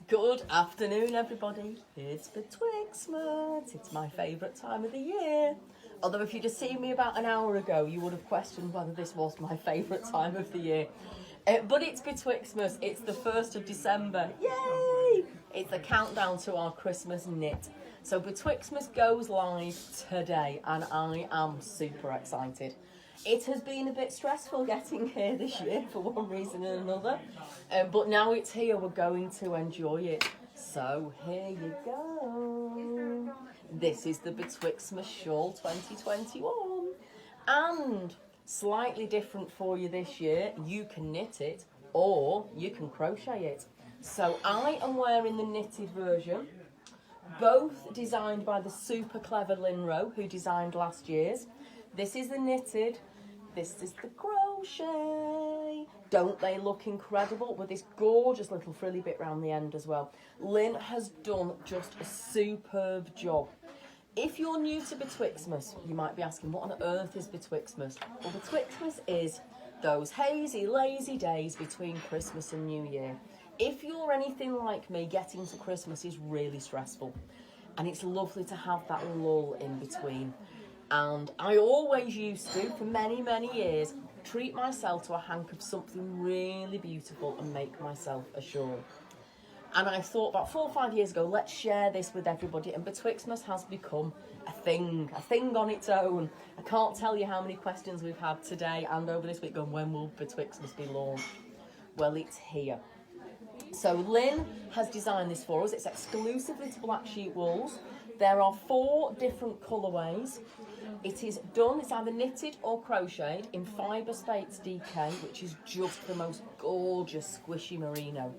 Good afternoon, everybody. It's Betwixtmas. It's my favourite time of the year. Although if you'd have seen me about an hour ago, you would have questioned whether this was my favourite time of the year. But it's Betwixtmas. It's the 1st of December. Yay! It's the countdown to our Christmas knit. So Betwixtmas goes live today, and I am super excited. It has been a bit stressful getting here this year for one reason and another, but now it's here, we're going to enjoy it. So here you go. This is the Betwixtmas Shawl 2021, and slightly different for you this year. You can knit it or you can crochet it. So I am wearing the knitted version, both designed by the super clever Lynne Rowe, who designed last year's. This is the knitted, this is the crochet. Don't they look incredible with this gorgeous little frilly bit around the end as well? Lynne has done just a superb job. If you're new to Betwixtmas, you might be asking, what on earth is Betwixtmas? Well, Betwixtmas is those hazy, lazy days between Christmas and New Year. If you're anything like me, getting to Christmas is really stressful. And it's lovely to have that lull in between. And I always used to, for many, many years, treat myself to a hank of something really beautiful and make myself a shawl. And I thought about 4 or 5 years ago, let's share this with everybody. And Betwixtmas has become a thing on its own. I can't tell you how many questions we've had today and over this week going, when will Betwixtmas be launched? Well, it's here. So Lynne has designed this for us. It's exclusively to Blacksheepwools. There are 4 different colourways. It is done, it's either knitted or crocheted in Fyberspates DK, which is just the most gorgeous squishy merino.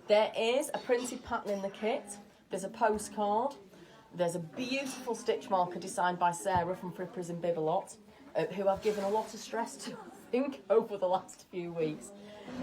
There is a printed pattern in the kit. There's a postcard. There's a beautiful stitch marker designed by Sara from Festive, who I've given a lot of stress to, I think, over the last few weeks.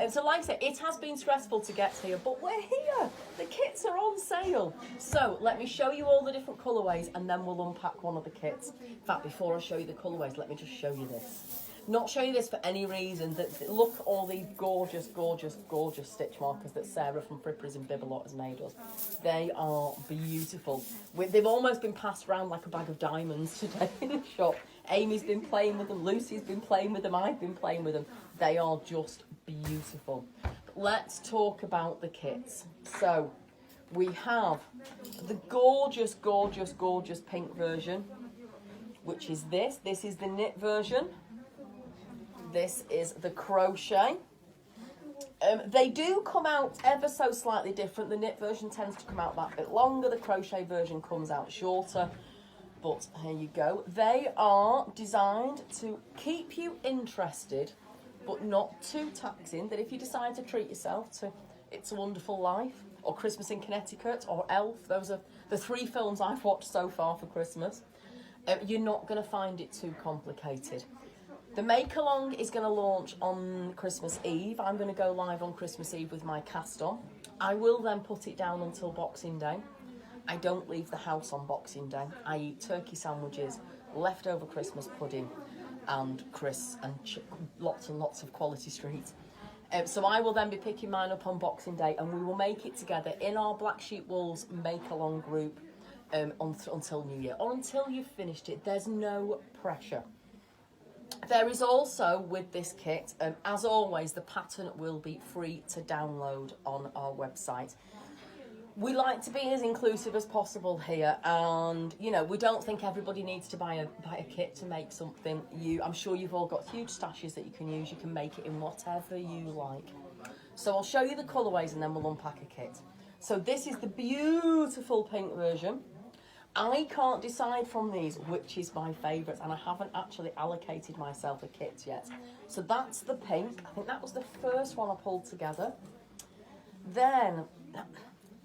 So like I said, it has been stressful to get here, but we're here. The kits are on sale. So let me show you all the different colourways and then we'll unpack one of the kits. In fact, before I show you the colourways, let me just show you this. Not show you this for any reason. Look at all these gorgeous, gorgeous, gorgeous stitch markers that Sara from Festive has made us. They are beautiful. They've almost been passed around like a bag of diamonds today in the shop. Amy's been playing with them, Lucy's been playing with them, I've been playing with them. They are just beautiful. But let's talk about the kits. So we have the gorgeous, gorgeous, gorgeous pink version, which is this. This is the knit version. This is the crochet. They do come out ever so slightly different. The knit version tends to come out that bit longer. The crochet version comes out shorter. But here you go. They are designed to keep you interested, but not too taxing, that if you decide to treat yourself to It's a Wonderful Life, or Christmas in Connecticut, or Elf, those are the 3 films I've watched so far for Christmas, you're not going to find it too complicated. The make-along is going to launch on Christmas Eve. I'm going to go live on Christmas Eve with my cast-on. I will then put it down until Boxing Day. I don't leave the house on Boxing Day. I eat turkey sandwiches, leftover Christmas pudding, and lots and lots of quality street. So I will then be picking mine up on Boxing Day, and we will make it together in our Black Sheep Wools make-along group until New Year, or until you've finished it. There's no pressure. There is also, with this kit, as always, the pattern will be free to download on our website. We like to be as inclusive as possible here, and we don't think everybody needs to buy a kit to make something. I'm sure you've all got huge stashes that you can use. You can make it in whatever you like. So I'll show you the colourways and then we'll unpack a kit. So this is the beautiful pink version. I can't decide from these which is my favourite, and I haven't actually allocated myself a kit yet. So that's the pink. I think that was the first one I pulled together. Then,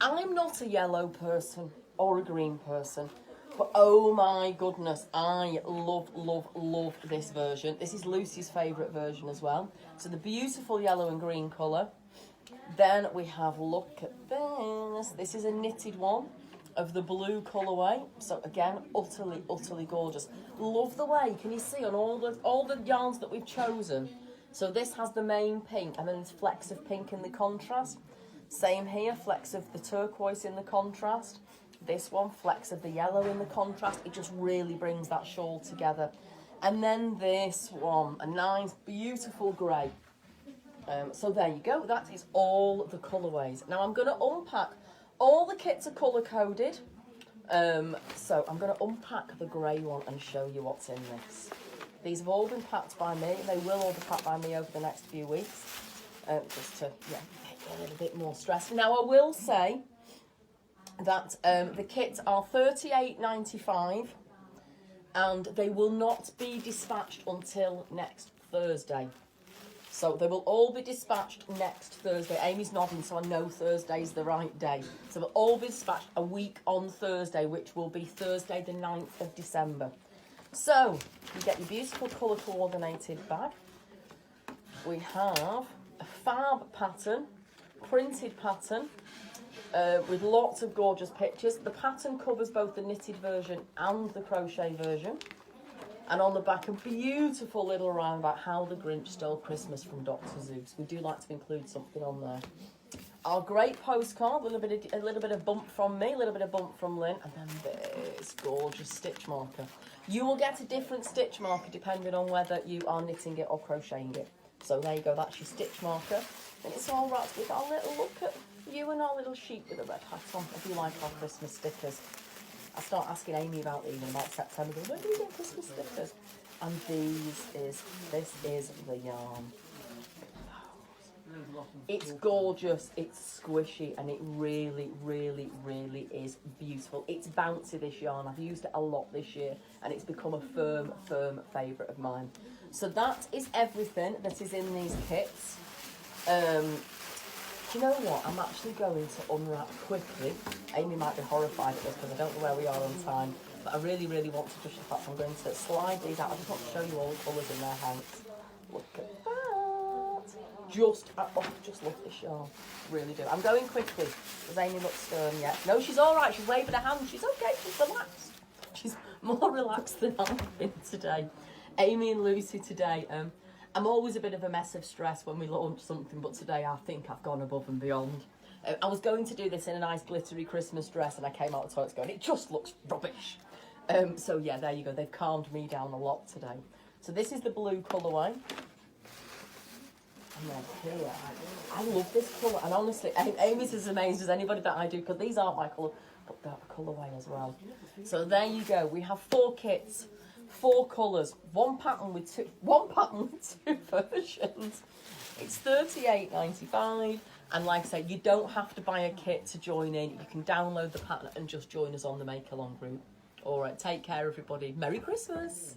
I'm not a yellow person or a green person, but oh my goodness, I love, love, love this version. This is Lucy's favourite version as well. So the beautiful yellow and green colour. Then we have, look at this. This is a knitted one of the blue colourway. So again, utterly, utterly gorgeous. Love the way, can you see on all the yarns that we've chosen? So this has the main pink and then this flecks of pink in the contrast. Same here, flecks of the turquoise in the contrast. This one, flecks of the yellow in the contrast. It just really brings that shawl together. And then this one, a nice, beautiful grey. So there you go, that is all the colourways. Now I'm going to unpack, all the kits are colour-coded. So I'm going to unpack the grey one and show you what's in this. These have all been packed by me. They will all be packed by me over the next few weeks. Just to, make it a little bit more stressful. Now I will say that the kits are $38.95 and they will not be dispatched until next Thursday. So they will all be dispatched next Thursday. Amy's nodding, so I know Thursday's the right day. So they'll all be dispatched a week on Thursday, which will be Thursday the 9th of December. So you get your beautiful colour coordinated bag. We have a fab pattern, printed pattern, with lots of gorgeous pictures. The pattern covers both the knitted version and the crochet version. And on the back, a beautiful little rhyme about how the Grinch stole Christmas from Dr. Seuss. We do like to include something on there. Our great postcard, a little bit of bump from me, a little bit of bump from Lynn, and then this gorgeous stitch marker. You will get a different stitch marker depending on whether you are knitting it or crocheting it. So there you go, that's your stitch marker. And it's all wrapped with our little look at you and our little sheep with a red hat on. I do like our Christmas stickers. I start asking Amy about these in about September. When do we get Christmas stickers? And this is the yarn. It's gorgeous, it's squishy, and it really, really, really is beautiful. It's bouncy, this yarn. I've used it a lot this year, and it's become a firm favourite of mine. So that is everything that is in these kits. Do you know what? I'm actually going to unwrap quickly. Amy might be horrified at this because I don't know where we are on time. But I really, really want to push the fact I'm going to slide these out. I just want to show you all the colours in their hands. Look at that. Just love this yarn. Really do. I'm going quickly. Does Amy look stern yet? No, she's all right. She's waving her hand. She's okay. She's relaxed. She's more relaxed than I've been today. Amy and Lucy today. I'm always a bit of a mess of stress when we launch something, but today I think I've gone above and beyond. I was going to do this in a nice glittery Christmas dress, and I came out the toilet going, it just looks rubbish. So yeah, there you go. They've calmed me down a lot today. So this is the blue colourway. And then here, I love this colour. And honestly, Amy's as amazed as anybody that I do, because these aren't my colour, but they're a colourway as well. So there you go. We have 4 kits. 4 colours, one pattern with two versions. It's $38.95, and like I say, you don't have to buy a kit to join in. You can download the pattern and just join us on the Make Along group. All right, take care, everybody. Merry Christmas.